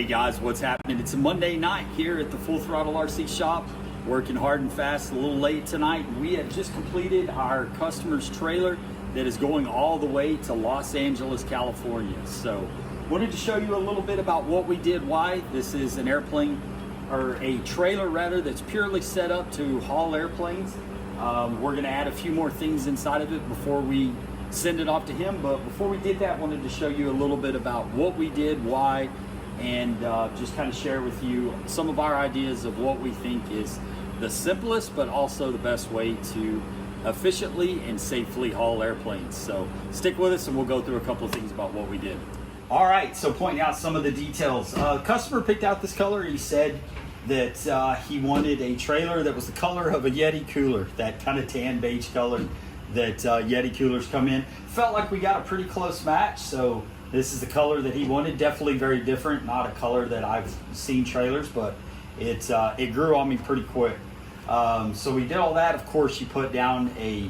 Hey guys, what's happening? It's a Monday night here at the Full Throttle RC shop. Working hard and fast, a little late tonight. We have just completed our customer's trailer that is going all the way to Los Angeles, California. So wanted to show you a little bit about what we did, why. This is an airplane, or a trailer rather, that's purely set up to haul airplanes. We're gonna add a few more things inside of it before we send it off to him. But before we did that, wanted to show you a little bit about what we did, why, and just kind of share with you some of our ideas of what we think is the simplest but also the best way to efficiently and safely haul airplanes. So stick with us and we'll go through a couple of things about what we did. All right, so pointing out some of the details. Customer picked out this color. He said that he wanted a trailer that was the color of a Yeti cooler, that kind of tan beige color that Yeti coolers come in. Felt like we got a pretty close match, so this is the color that he wanted. Definitely very different, not a color that I've seen trailers, but it grew on me pretty quick. So we did all that. Of course, you put down a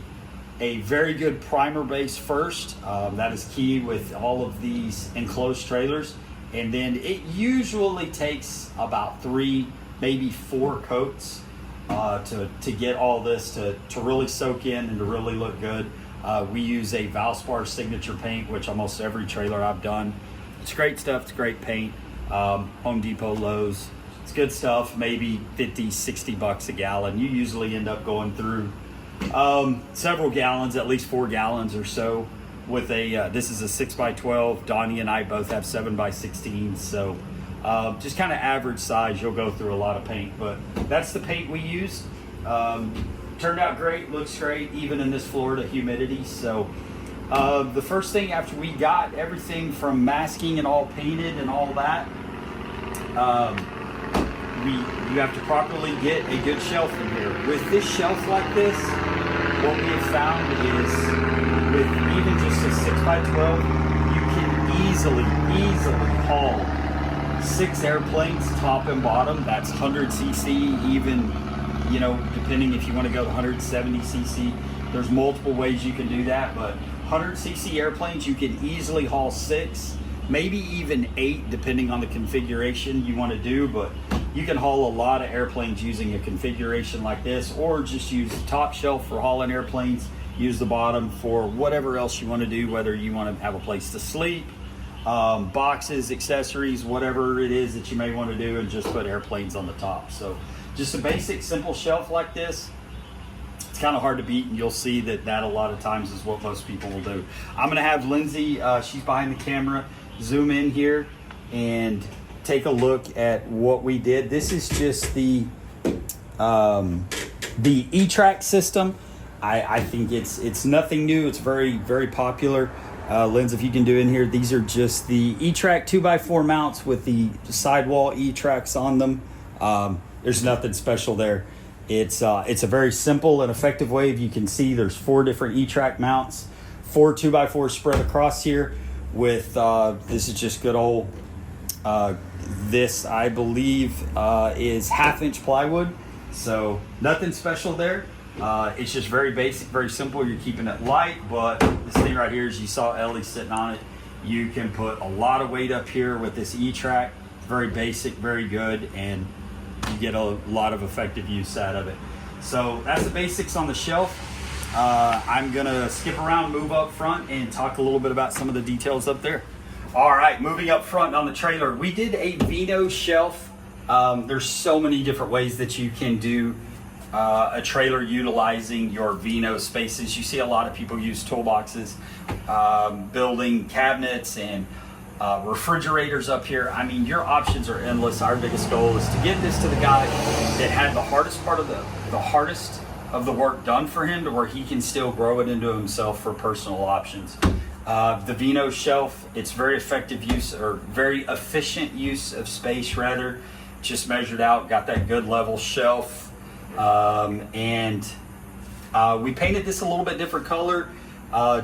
very good primer base first. That is key with all of these enclosed trailers. And then it usually takes about 3, maybe 4 coats to get all this to really soak in and to really look good. We use a Valspar signature paint, which almost every trailer I've done. It's great stuff, it's great paint. Home Depot, Lowe's, it's good stuff, maybe 50, 60 bucks a gallon. You usually end up going through several gallons, at least 4 gallons or so with a, this is a 6x12. Donnie and I both have 7x16, so just kind of average size, you'll go through a lot of paint, but that's the paint we use. Turned out great, looks great, even in this Florida humidity. So the first thing after we got everything from masking and all painted and all that, you have to properly get a good shelf in here. With this shelf like this, what we have found is with even just a 6x12, you can easily haul 6 airplanes top and bottom. That's 100cc, even, you know, depending if you want to go to 170cc, there's multiple ways you can do that, but 100cc airplanes, you can easily haul 6, maybe even 8, depending on the configuration you want to do, but you can haul a lot of airplanes using a configuration like this, or just use the top shelf for hauling airplanes, use the bottom for whatever else you want to do, whether you want to have a place to sleep, boxes, accessories, whatever it is that you may want to do, and just put airplanes on the top. So just a basic simple shelf like this, it's kind of hard to beat, and you'll see that a lot of times is what most people will do. I'm going to have Lindsay, she's behind the camera, zoom in here and take a look at what we did. This is just the E-Track system. I think it's nothing new. It's very, very popular. Lindsay, if you can do in here, these are just the E-Track 2x4 mounts with the sidewall E-Tracks on them. There's nothing special there. It's a very simple and effective way. You can see there's 4 different E-Track mounts, 4 2x4 spread across here with, this is just good old, this I believe is 1/2-inch plywood. So nothing special there. It's just very basic, very simple. You're keeping it light, but this thing right here, as you saw Ellie sitting on it, you can put a lot of weight up here with this E-Track. Very basic, very good, and you get a lot of effective use out of it. So that's the basics on the shelf. I'm gonna skip around, move up front, and talk a little bit about some of the details up there. All right, moving up front on the trailer, we did a Vino shelf. There's so many different ways that you can do a trailer utilizing your Vino spaces. You see a lot of people use toolboxes, building cabinets and refrigerators up here. I mean, your options are endless. Our biggest goal is to get this to the guy that had the hardest part of the hardest of the work done for him, to where he can still grow it into himself for personal options. The Vino shelf, it's very effective use, or very efficient use of space rather. Just measured out, got that good level shelf, and we painted this a little bit different color,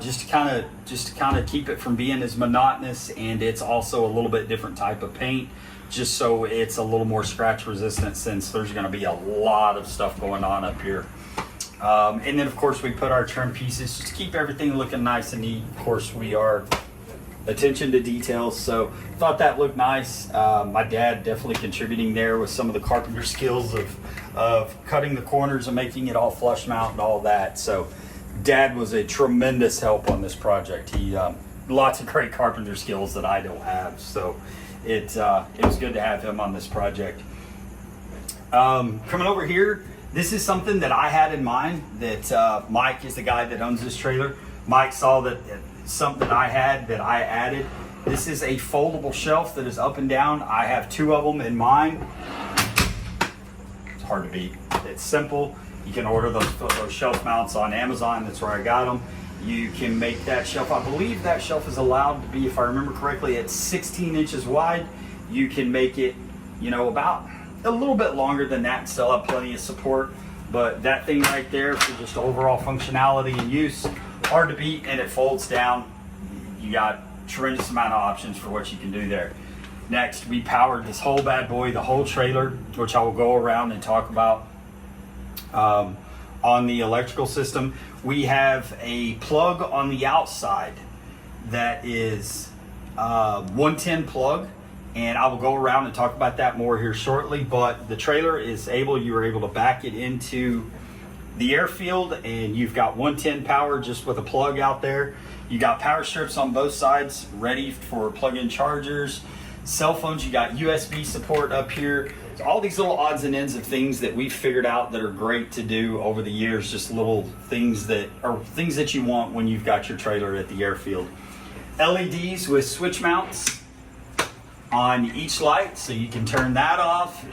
just to kind of keep it from being as monotonous, and it's also a little bit different type of paint, just so it's a little more scratch resistant, since there's going to be a lot of stuff going on up here. And then of course we put our trim pieces just to keep everything looking nice and neat. Of course we are attention to details. So thought that looked nice. My dad definitely contributing there with some of the carpenter skills of cutting the corners and making it all flush mount and all that. So Dad was a tremendous help on this project. He lots of great carpenter skills that I don't have. So it was good to have him on this project. Coming over here, this is something that I had in mind that Mike is the guy that owns this trailer. Mike saw that something that I had that I added. This is a foldable shelf that is up and down. I have 2 of them in mine. It's hard to beat. It's simple. You can order those shelf mounts on Amazon. That's where I got them. You can make that shelf. I believe that shelf is allowed to be, if I remember correctly, it's 16 inches wide. You can make it, you know, about a little bit longer than that and still have plenty of support. But that thing right there for just overall functionality and use, hard to beat, and it folds down. You got tremendous amount of options for what you can do there. Next, we powered this whole bad boy, the whole trailer, which I will go around and talk about. On the electrical system, we have a plug on the outside that is 110 plug, and I will go around and talk about that more here shortly. But the trailer is you are able to back it into the airfield, and you've got 110 power just with a plug out there. You got power strips on both sides ready for plug-in chargers. Cell phones, you got USB support up here. So all these little odds and ends of things that we've figured out that are great to do over the years, just little things that are things that you want when you've got your trailer at the airfield. LEDs with switch mounts on each light, so you can turn that off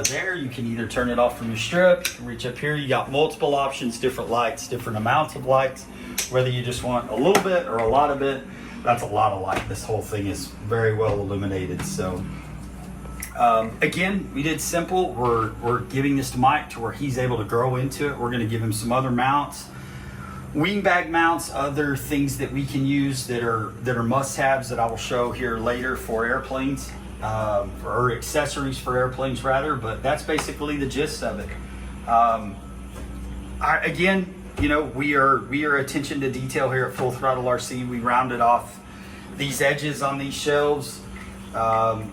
there. You can either turn it off from your strip. You can reach up here. You got multiple options, different lights, different amounts of lights, whether you just want a little bit or a lot of it. That's a lot of light. This whole thing is very well illuminated. So again, we did simple. We're giving this to Mike to where he's able to grow into it. We're going to give him some other mounts, wing bag mounts, other things that we can use that are must-haves that I will show here later for airplanes, or accessories for airplanes rather. But that's basically the gist of it. Again, you know, we are attention to detail here at Full Throttle RC. We rounded off these edges on these shelves.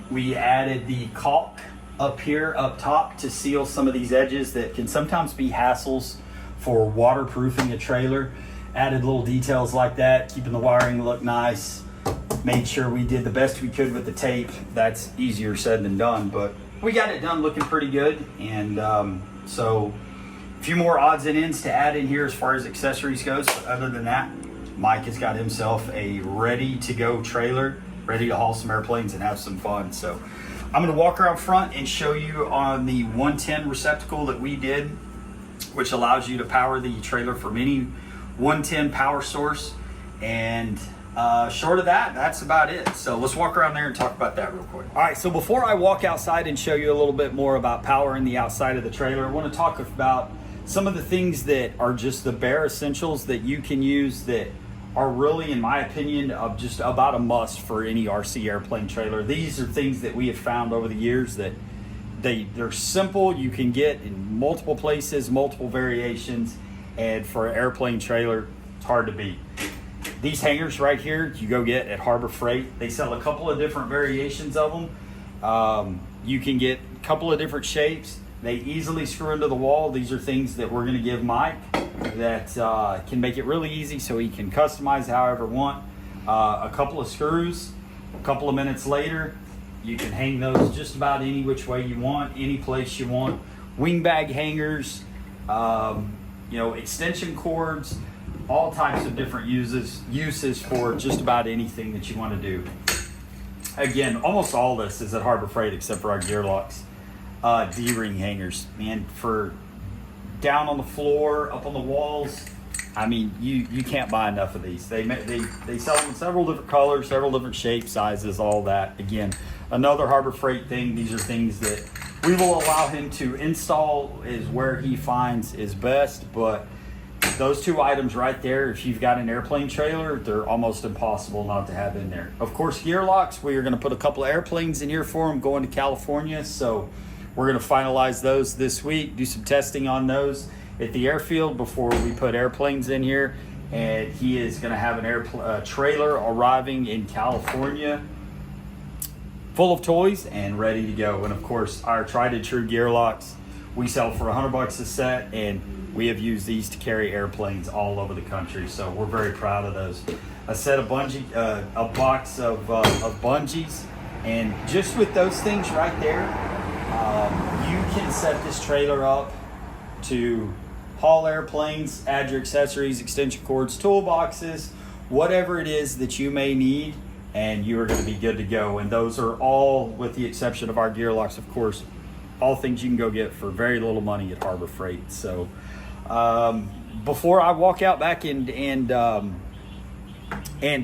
We added the caulk up here, up top, to seal some of these edges that can sometimes be hassles for waterproofing a trailer. Added little details like that, keeping the wiring look nice. Made sure we did the best we could with the tape. That's easier said than done, but we got it done looking pretty good. And so a few more odds and ends to add in here as far as accessories goes. But other than that, Mike has got himself a ready-to-go trailer, ready to haul some airplanes and have some fun. So I'm going to walk around front and show you on the 110 receptacle that we did, which allows you to power the trailer from any 110 power source. And short of that, that's about it. So let's walk around there and talk about that real quick. All right, so before I walk outside and show you a little bit more about powering the outside of the trailer, I want to talk about some of the things that are just the bare essentials that you can use that are really, in my opinion, of just about a must for any RC airplane trailer. These are things that we have found over the years that they're simple. You can get in multiple places, multiple variations, and for an airplane trailer, it's hard to beat. These hangers right here, you go get at Harbor Freight. They sell a couple of different variations of them. You can get a couple of different shapes. They easily screw into the wall. These are things that we're going to give Mike that can make it really easy so he can customize however want. A couple of screws, a couple of minutes later, you can hang those just about any which way you want, any place you want. Wing bag hangers, extension cords, all types of different uses for just about anything that you want to do. Again, almost all this is at Harbor Freight except for our gear locks. D-ring hangers, man, for down on the floor, up on the walls. I mean, you can't buy enough of these. They sell them in several different colors, several different shapes, sizes, all that. Again, another Harbor Freight thing. These are things that we will allow him to install is where he finds is best. But those two items right there, if you've got an airplane trailer, they're almost impossible not to have in there. Of course, gear locks, we are going to put a couple of airplanes in here for him going to California. So we're going to finalize those this week, do some testing on those at the airfield before we put airplanes in here. and he is going to have an trailer arriving in California full of toys and ready to go. And of course, our tried and true gear locks we sell for $100 a set, and we have used these to carry airplanes all over the country. So we're very proud of those. A set of a box of bungees, and just with those things right there, you can set this trailer up to haul airplanes, add your accessories, extension cords, toolboxes, whatever it is that you may need, and you are going to be good to go. And those are all, with the exception of our gear locks, of course, all things you can go get for very little money at Harbor Freight. So before I walk out back and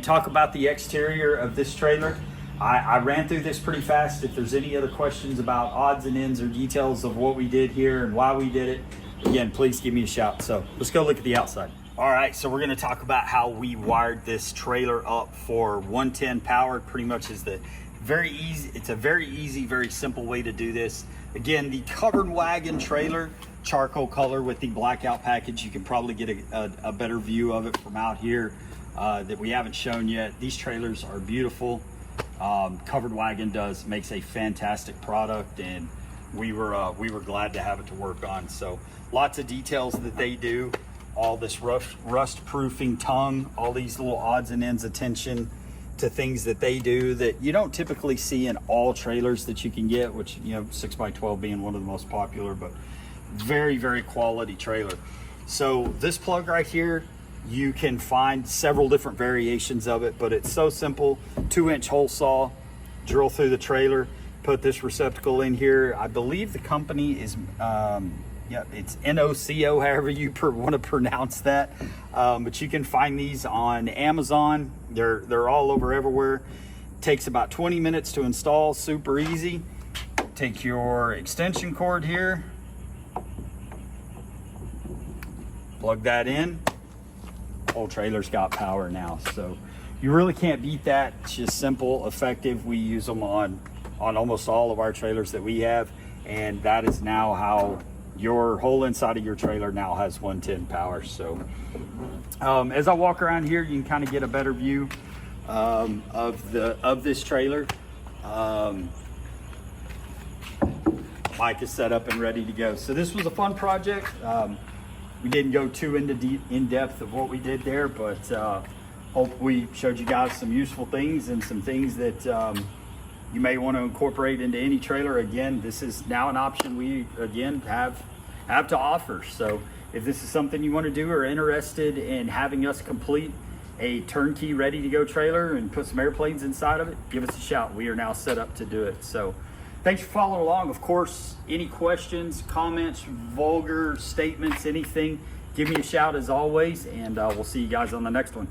talk about the exterior of this trailer, I ran through this pretty fast. If there's any other questions about odds and ends or details of what we did here and why we did it, again, please give me a shout. So let's go look at the outside. All right, so we're gonna talk about how we wired this trailer up for 110 power. Pretty much is the very easy, it's a very easy, very simple way to do this. Again, the covered wagon trailer, charcoal color with the blackout package. You can probably get a better view of it from out here that we haven't shown yet. These trailers are beautiful. Covered wagon makes a fantastic product, and we were glad to have it to work on. So lots of details that they do, all this rust proofing tongue, all these little odds and ends attention to things that they do that you don't typically see in all trailers that you can get, which, you know, 6x12 being one of the most popular, but very, very quality trailer. So this plug right here, you can find several different variations of it, but it's so simple. 2-inch hole saw, drill through the trailer, put this receptacle in here. I believe the company is it's NOCO, however you want to pronounce that, but you can find these on Amazon. They're all over everywhere. Takes about 20 minutes to install, super easy. Take your extension cord here, plug that in. Whole trailer's got power now, so you really can't beat that. It's just simple, effective. We use them on almost all of our trailers that we have, and that is now how your whole inside of your trailer now has 110 power. So as I walk around here, you can kind of get a better view of this trailer. Mike is set up and ready to go. So this was a fun project. We didn't go too in depth of what we did there, but hope we showed you guys some useful things and some things that you may want to incorporate into any trailer. Again, this is now an option we again have to offer. So if this is something you want to do or interested in having us complete a turnkey ready to go trailer and put some airplanes inside of it, give us a shout. We are now set up to do it. So thanks for following along. Of course, any questions, comments, vulgar statements, anything, give me a shout as always, and we'll see you guys on the next one.